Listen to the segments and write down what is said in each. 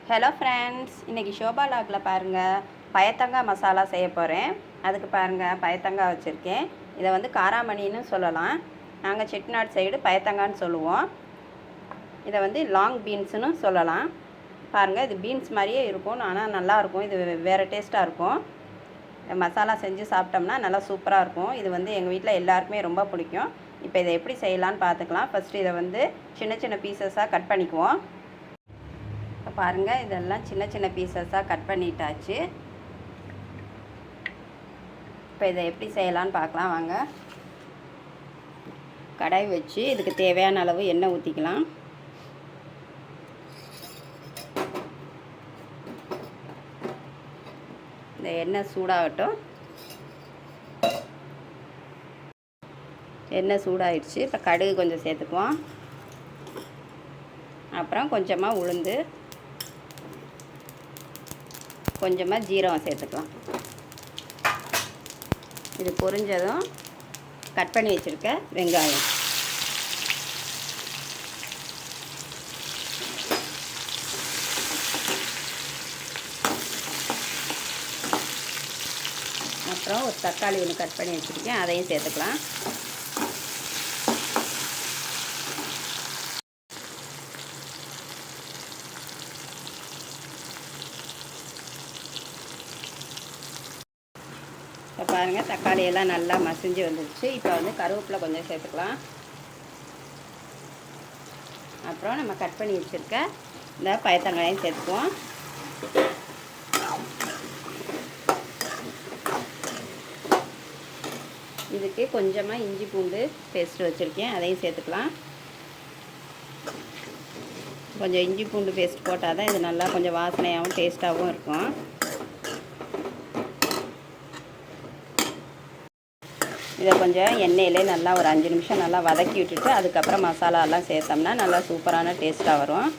Hello friends, இன்றைக்கி ஷோபா லாகில் பாருங்கள் பயத்தங்காய் மசாலா செய்ய போகிறேன். அதுக்கு பாருங்கள் பயத்தங்காய் வச்சுருக்கேன். இதை வந்து காராமணின்னு சொல்லலாம். நாங்கள் செட்டிநாடு சைடு பயத்தங்கான்னு சொல்லுவோம். இதை வந்து லாங் பீன்ஸுன்னு சொல்லலாம். பாருங்கள், இது பீன்ஸ் மாதிரியே இருக்கும், ஆனால் நல்லாயிருக்கும். இது வேறு டேஸ்ட்டாக இருக்கும். மசாலா செஞ்சு சாப்பிட்டோம்னா நல்லா சூப்பராக இருக்கும். இது வந்து எங்கள் வீட்டில் எல்லாருக்குமே ரொம்ப பிடிக்கும். இப்போ இதை எப்படி செய்யலான்னு பார்த்துக்கலாம். ஃபஸ்ட்டு இதை வந்து சின்ன சின்ன பீசஸாக கட் பண்ணிக்குவோம். இப்போ பாருங்கள், இதெல்லாம் சின்ன சின்ன பீசஸாக கட் பண்ணிட்டாச்சு. இப்போ இதை எப்படி செய்யலான்னு பார்க்கலாம் வாங்க. கடாய் வச்சு இதுக்கு தேவையான அளவு எண்ணெய் ஊற்றிக்கலாம். இந்த எண்ணெய் சூடாகட்டும். எண்ணெய் சூடாகிடுச்சு. இப்போ கடுகு கொஞ்சம் சேர்த்துக்குவோம். அப்புறம் கொஞ்சமாக உளுந்து, கொஞ்சமாக ஜீரகம் சேர்த்துக்கலாம். இது பொரிஞ்சதும் கட் பண்ணி வச்சுருக்க வெங்காயம், அப்புறம் ஒரு தக்காளி ஒன்று கட் பண்ணி வச்சுருக்கேன், அதையும் சேர்த்துக்கலாம். இப்போ பாருங்கள், தக்காளி எல்லாம் நல்லா மசிஞ்சு வந்துடுச்சு. இப்போ வந்து கருவேப்பிலை கொஞ்சம் சேர்த்துக்கலாம். அப்புறம் நம்ம கட் பண்ணி வச்சுருக்க இந்த பயத்தங்காயும் சேர்த்துக்குவோம். இதுக்கு கொஞ்சமாக இஞ்சி பூண்டு பேஸ்ட் வச்சுருக்கேன், அதையும் சேர்த்துக்கலாம். கொஞ்சம் இஞ்சி பூண்டு பேஸ்ட் போட்டால் தான் இது நல்லா கொஞ்சம் வாசனையாகவும் டேஸ்ட்டாகவும் இருக்கும். இதை கொஞ்சம் எண்ணெயிலே நல்லா ஒரு 5 நிமிஷம் நல்லா வதக்கி விட்டுட்டு அதுக்கப்புறம் மசாலாலாம் சேர்த்தோம்னா நல்லா சூப்பரான டேஸ்ட்டாக வரும்.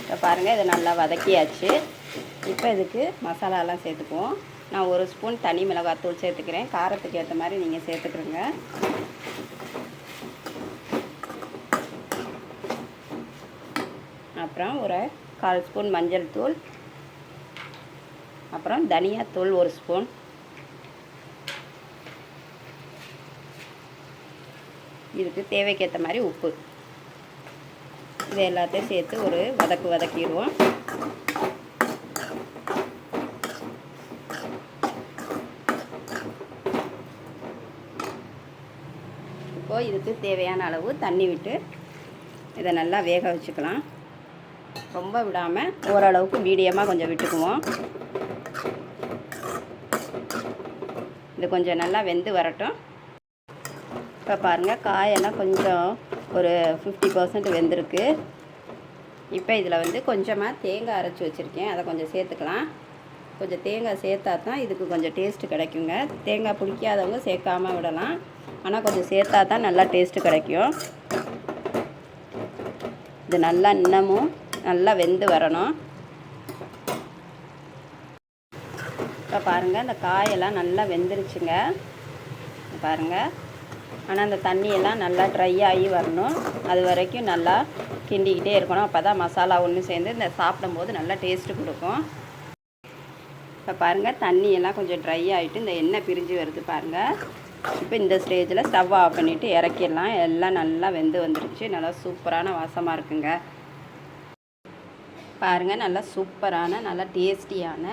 இப்போ பாருங்கள், இதை நல்லா வதக்கியாச்சு. இப்போ இதுக்கு மசாலாலாம் சேர்த்துக்குவோம். நான் 1 ஸ்பூன் தனி மிளகாத்தூள் சேர்த்துக்கிறேன். காரத்துக்கு ஏற்ற மாதிரி நீங்கள் சேர்த்துக்கிறோங்க. அப்புறம் ஒரு 1/4 ஸ்பூன் மஞ்சள் தூள், அப்புறம் தனியாத்தூள் 1 ஸ்பூன், இதுக்கு தேவைக்கேற்ற மாதிரி உப்பு, இது எல்லாத்தையும் சேர்த்து ஒரு வதக்கிடுவோம். இப்போது இதுக்கு தேவையான அளவு தண்ணி விட்டு இதை நல்லா வேக வச்சுக்கலாம். ரொம்ப விடாமல் ஓரளவுக்கு மீடியமாக கொஞ்சம் விட்டுக்குவோம். இது கொஞ்சம் நல்லா வெந்து வரட்டும். இப்போ பாருங்கள், காயெல்லாம் கொஞ்சம் ஒரு 50% வெந்திருக்கு. இப்போ இதில் வந்து கொஞ்சமாக தேங்காய் அரைச்சி வச்சுருக்கேன், அதை கொஞ்சம் சேர்த்துக்கலாம். கொஞ்சம் தேங்காய் சேர்த்தா தான் இதுக்கு கொஞ்சம் டேஸ்ட்டு கிடைக்குங்க. தேங்காய் பிடிக்காதவங்க சேர்க்காமல் விடலாம், ஆனால் கொஞ்சம் சேர்த்தா தான் நல்லா டேஸ்ட்டு கிடைக்கும். இது நல்லா இன்னமும் நல்லா வெந்து வரணும். இப்போ பாருங்கள், இந்த காயெல்லாம் நல்லா வெந்துருச்சுங்க. பாருங்கள், ஆனால் அந்த தண்ணியெல்லாம் நல்லா ட்ரை ஆகி வரணும். அது வரைக்கும் நல்லா கிண்டிக்கிட்டே இருக்கணும். அப்போ தான் மசாலா ஒன்று சேர்ந்து இந்த சாப்பிடும்போது நல்லா டேஸ்ட்டு கொடுக்கும். இப்போ பாருங்கள், தண்ணியெல்லாம் கொஞ்சம் ட்ரை ஆகிட்டு இந்த எண்ணெய் பிரிஞ்சு வருது பாருங்கள். இப்போ இந்த ஸ்டேஜில் ஸ்டவ் ஆஃப் பண்ணிவிட்டு இறக்கிடலாம். எல்லாம் நல்லா வெந்து வந்துருச்சு. நல்லா சூப்பரான வாசமாக இருக்குங்க. பாருங்கள், நல்லா சூப்பரான நல்லா டேஸ்டியான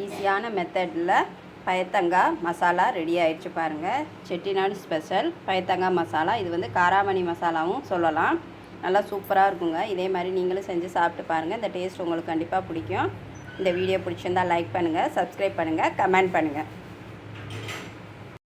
ஈஸியான மெத்தடில் பயத்தங்காய் மசாலா ரெடி ஆகிடுச்சு பாருங்கள். செட்டிநாடு ஸ்பெஷல் பயத்தங்காய் மசாலா. இது வந்து காராமணி மசாலாவும் சொல்லலாம். நல்லா சூப்பராக இருக்குங்க. இதே மாதிரி நீங்களும் செஞ்சு சாப்பிட்டு பாருங்கள். இந்த டேஸ்ட் உங்களுக்கு கண்டிப்பாக பிடிக்கும். இந்த வீடியோ பிடிச்சிருந்தால் லைக் பண்ணுங்கள், சப்ஸ்கிரைப் பண்ணுங்கள், கமெண்ட் பண்ணுங்கள்.